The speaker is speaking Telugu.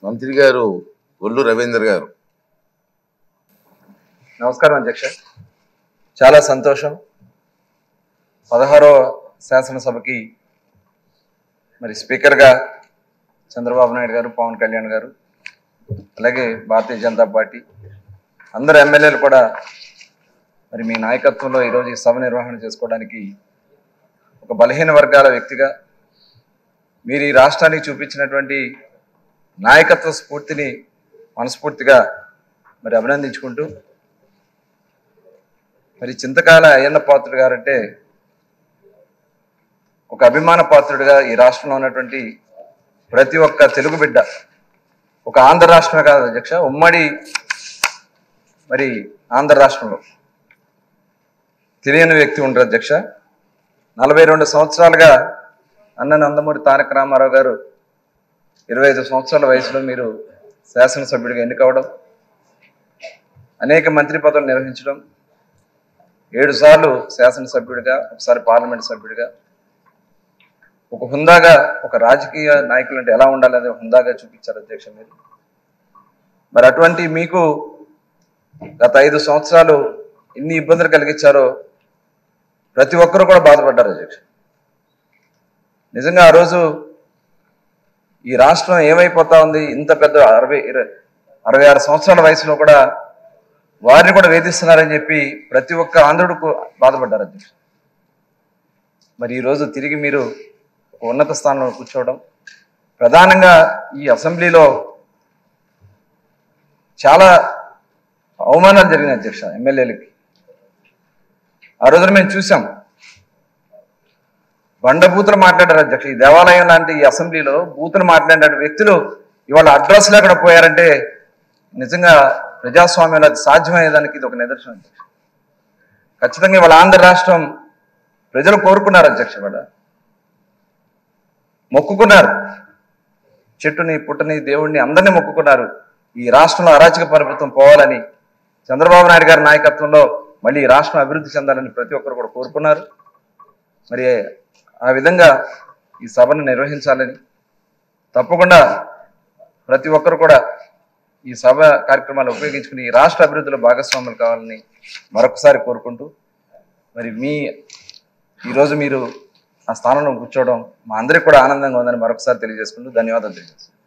మంత్రి గారు ఒల్లు రవీంద్ర గారు. నమస్కారం అధ్యక్ష. చాలా సంతోషం. 16వ శాసనసభకి మరి స్పీకర్గా చంద్రబాబు నాయుడు గారు, పవన్ కళ్యాణ్ గారు, అలాగే భారతీయ జనతా పార్టీ అందరు ఎమ్మెల్యేలు కూడా మరి మీ నాయకత్వంలో ఈరోజు ఈ సభ నిర్వహణ చేసుకోవడానికి ఒక బలహీన వర్గాల వ్యక్తిగా మీరు ఈ రాష్ట్రానికి చూపించినటువంటి నాయకత్వ స్ఫూర్తిని మనస్ఫూర్తిగా మరి అభినందించుకుంటూ, మరి చింతకాల అయ్యన్న పాత్రుడు గారంటే ఒక అభిమాన పాత్రుడిగా ఈ రాష్ట్రంలో ఉన్నటువంటి ప్రతి ఒక్క తెలుగు బిడ్డ, ఒక ఆంధ్ర రాష్ట్రమే కాదు అధ్యక్ష, ఉమ్మడి మరి ఆంధ్ర రాష్ట్రంలో తెలియని వ్యక్తి ఉండరు అధ్యక్ష. 42 సంవత్సరాలుగా అన్న నందమూరి తారక రామారావు గారు 25 సంవత్సరాల వయసులో మీరు శాసనసభ్యుడిగా ఎన్నికవడం, అనేక మంత్రి పదవులు నిర్వహించడం, 7 సార్లు శాసనసభ్యుడిగా, ఒకసారి పార్లమెంట్ సభ్యుడిగా, ఒక హుందాగా ఒక రాజకీయ నాయకులు అంటే ఎలా ఉండాలి అదే హుందాగా చూపించారు అధ్యక్ష మీరు. మరి అటువంటి మీకు గత 5 సంవత్సరాలు ఎన్ని ఇబ్బందులు కలిగించారో ప్రతి ఒక్కరు కూడా బాధపడ్డారు అధ్యక్ష. నిజంగా ఆ రోజు ఈ రాష్ట్రం ఏమైపోతా ఉంది, ఇంత పెద్ద 66 సంవత్సరాల వయసులో కూడా వారిని కూడా వేధిస్తున్నారని చెప్పి ప్రతి ఒక్క ఆంధ్రుడికి బాధపడ్డారు అధ్యక్ష. మరి ఈరోజు తిరిగి మీరు ఒక ఉన్నత స్థానంలో కూర్చోవడం, ప్రధానంగా ఈ అసెంబ్లీలో చాలా అవమానాలు జరిగినాయి అధ్యక్ష ఎమ్మెల్యేలకి. ఆ రోజున మేము చూసాం, బండబూతులు మాట్లాడారు అధ్యక్ష. ఈ దేవాలయం లాంటి ఈ అసెంబ్లీలో బూతులు మాట్లాడే వ్యక్తులు ఇవాళ అడ్రస్ లేకుండా పోయారంటే నిజంగా ప్రజాస్వామ్యంలో అది సాధ్యమయ్యేదానికి ఇది ఒక నిదర్శనం అధ్యక్ష. ఖచ్చితంగా ఇవాళ ఆంధ్ర రాష్ట్రం ప్రజలు కోరుకున్నారు అధ్యక్ష, ఇవాళ మొక్కుకున్నారు, చెట్టుని పుట్టని దేవుణ్ణి అందరినీ మొక్కుకున్నారు. ఈ రాష్ట్రంలో అరాచక ప్రభుత్వం పోవాలని, చంద్రబాబు నాయుడు గారి నాయకత్వంలో మళ్ళీ ఈ రాష్ట్రం అభివృద్ధి చెందాలని ప్రతి ఒక్కరు కూడా కోరుకున్నారు. మరి ఆ విధంగా ఈ సభను నిర్వహించాలని, తప్పకుండా ప్రతి ఒక్కరు కూడా ఈ సభ కార్యక్రమాలు ఉపయోగించుకుని ఈ రాష్ట్ర అభివృద్ధిలో భాగస్వాములు కావాలని మరొకసారి కోరుకుంటూ, మరి ఈరోజు మీరు ఆ స్థానంలో కూర్చోవడం మా అందరికీ కూడా ఆనందంగా ఉందని మరొకసారి తెలియజేసుకుంటూ ధన్యవాదాలు తెలియజేస్తాను.